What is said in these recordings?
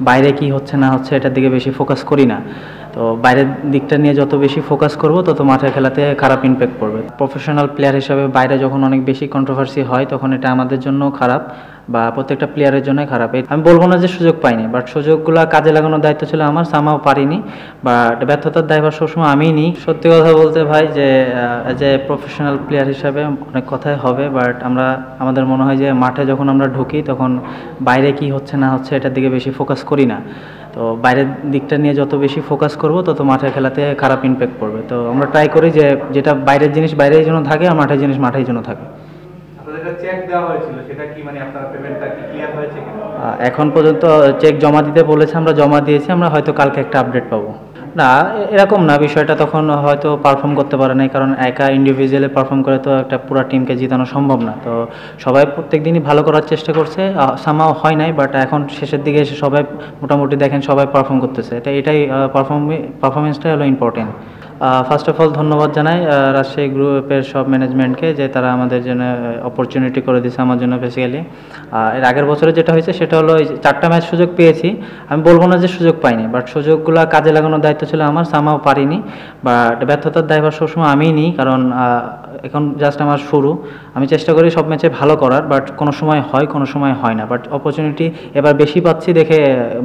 বাইরে কি হচ্ছে না হচ্ছে এটার দিকে বেশি ফোকাস করি না। তো বাইরের দিকটা নিয়ে যত বেশি ফোকাস করব তত মাঠের খেলাতে খারাপ ইমপ্যাক্ট পড়বে। প্রফেশনাল প্লেয়ার হিসাবে বাইরে যখন অনেক বেশি কন্ট্রোভার্সি হয় তখন এটা আমাদের জন্য খারাপ বা প্রত্যেকটা প্লেয়ারের জন্যই খারাপ। আমি বলবো না যে সুযোগ পাইনি, বাট সুযোগগুলো কাজে লাগানোর দায়িত্ব ছিল আমার, সামাও পারিনি, বাট ব্যর্থতার দায়ভার সবসময় আমিই নিই। সত্যি কথা বলতে ভাই যে যে প্রফেশনাল প্লেয়ার হিসাবে অনেক কথাই হবে, বাট আমাদের মনে হয় যে মাঠে যখন আমরা ঢুকি তখন বাইরে কি হচ্ছে না হচ্ছে এটার দিকে বেশি ফোকাস করি না। তো বাইরের দিকটা নিয়ে যত বেশি ফোকাস করব তত মাঠের খেলাতে খারাপ ইমপ্যাক্ট পড়বে। তো আমরা ট্রাই করি যে যেটা বাইরের জিনিস বাইরের জন্য থাকে আর মাঠের জিনিস মাঠের জন্য থাকে। এখন পর্যন্ত চেক জমা দিতে বলেছে, আমরা জমা দিয়েছি, আমরা হয়তো কালকে একটা আপডেট পাবো। না, এরকম না, বিষয়টা তখন হয়তো পারফর্ম করতে পারে নাই, কারণ একা ইন্ডিভিজুয়ালি পারফর্ম করে তো একটা পুরো টিমকে জিতানো সম্ভব না। তো সবাই প্রত্যেক দিনই ভালো করার চেষ্টা করছে, সামাও হয় নাই, বাট এখন শেষের দিকে এসে সবাই মোটামুটি দেখেন সবাই পারফর্ম করতেছে। এটাই পারফরমেন্সটাই হলো ইম্পর্টেন্ট। ফার্স্ট অফ অল ধন্যবাদ জানাই রাজশাহী গ্রুপের সব ম্যানেজমেন্টকে, যে তারা আমাদের জন্য অপরচুনিটি করে দিয়েছে, আমার জন্য বেসিক্যালি। এর আগের বছরে যেটা হয়েছে সেটা হলো 4টা ম্যাচ সুযোগ পেয়েছি, আমি বলবো না যে সুযোগ পাইনি, বাট সুযোগগুলো কাজে লাগানোর দায়িত্ব ছিল আমার, সামাও পারিনি, বাট ব্যর্থতার দায়ভার সবসময় আমিই নিই, কারণ এখন জাস্ট আমার শুরু। আমি চেষ্টা করি সব ম্যাচে ভালো করার, বাট কোনো সময় হয় কোনো সময় হয় না, বাট অপরচুনিটি এবার বেশি পাচ্ছি দেখে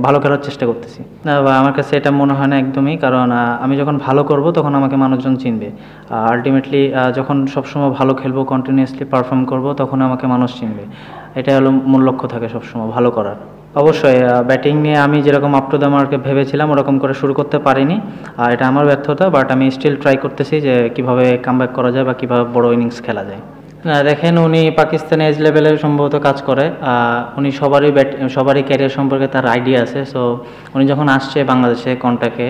ভালো খেলার চেষ্টা করতেছি। না, বা আমার কাছে এটা মনে হয় না একদমই, কারণ আমি যখন ভালো করব তখন আমাকে মানুষজন চিনবে। আলটিমেটলি যখন সবসময় ভালো খেলবো, কন্টিনিউয়াসলি পারফর্ম করব, তখন আমাকে মানুষ চিনবে। এটা হলো মূল লক্ষ্য থাকে সবসময় ভালো করার। অবশ্যই ব্যাটিং নিয়ে আমি যেরকম আপ টু দ্য মার্কে ভেবেছিলাম ওরকম করে শুরু করতে পারিনি, এটা আমার ব্যর্থতা, বাট আমি স্টিল ট্রাই করতেছি যে কীভাবে কামব্যাক করা যায় বা কীভাবে বড় ইনিংস খেলা যায়। দেখেন, উনি পাকিস্তানে এজ লেভেলে সম্ভবত কাজ করে, উনি সবারই ক্যারিয়ার সম্পর্কে তার আইডিয়া আছে। সো উনি যখন আসছে বাংলাদেশে কন্ট্যাক্টে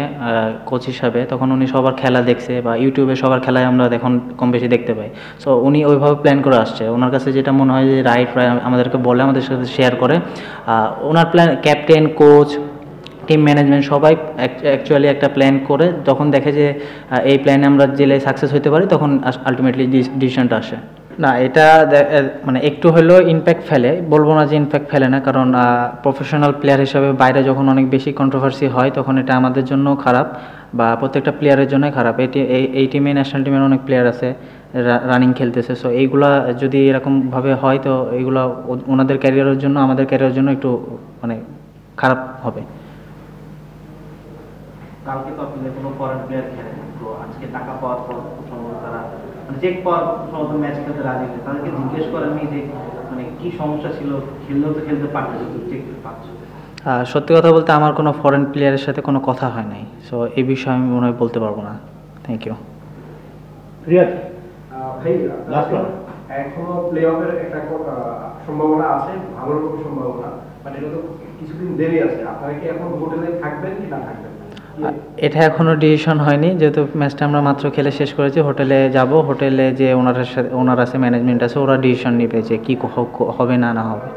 কোচ হিসাবে, তখন উনি সবার খেলা দেখছে, বা ইউটিউবে সবার খেলায় আমরা এখন কম বেশি দেখতে পাই। সো উনি ওইভাবে প্ল্যান করে আসছে, ওনার কাছে যেটা মনে হয় যে রাইট আমাদেরকে বলে, আমাদের সাথে শেয়ার করে। ওনার plan, captain, coach, team management সবাই অ্যাকচুয়ালি একটা প্ল্যান করে যখন দেখে যে এই প্ল্যানে আমরা জেলে সাকসেস হতে পারি, তখন আলটিমেটলি ডিসিশনটা আসে। না, এটা মানে একটু হলেও ইমপ্যাক্ট ফেলে, বলবো না যে ইমপ্যাক্ট ফেলে না, কারণ প্রফেশনাল প্লেয়ার হিসাবে বাইরে যখন অনেক বেশি কন্ট্রোভার্সি হয় তখন এটা আমাদের জন্য খারাপ বা প্রত্যেকটা প্লেয়ারের জন্যই খারাপ। এই টিমে, ন্যাশনাল টিমের অনেক প্লেয়ার আছে রানিং খেলতেছে, সো এইগুলা যদি এরকমভাবে হয় তো এইগুলা ওনাদের ক্যারিয়ারের জন্য, আমাদের ক্যারিয়ারের জন্য একটু মানে খারাপ হবে। কালকে তো আপনাদের কোনো ফরেন প্লেয়ার খেলে, তো আজকে টাকা পাওয়ার পর তারা চেক পাওয়ার সম্ভবত ম্যাচ খেলতে রাজি হয়েছে, তাদেরকে জিজ্ঞেস করেননি যে মানে কি সমস্যা ছিল, খেললেও তো খেলতে পারছে, চেক পাচ্ছ? সত্যি কথা বলতে আমার কোনো ফরেন প্লেয়ারের সাথে কোনো কথা হয় নাই, সো এই বিষয়ে আমি মনে হয় বলতে পারবো না। Thank you. এখনো প্লে অফের একটা সম্ভাবনা আছে, ভালো রকম সম্ভাবনা, মানে এটা তো কিছুদিন দেরি আছে। আপনারা কি এখন হোটেলে থাকবেন কি না থাকবেন? এটা এখনও ডিসিশন হয়নি, যেহেতু ম্যাচটা আমরা মাত্র খেলে শেষ করেছি। হোটেলে যাব, হোটেলে যে ওনার আছে, ম্যানেজমেন্ট আছে, ওরা ডিসিশন নেবে যে কী হবে না হবে।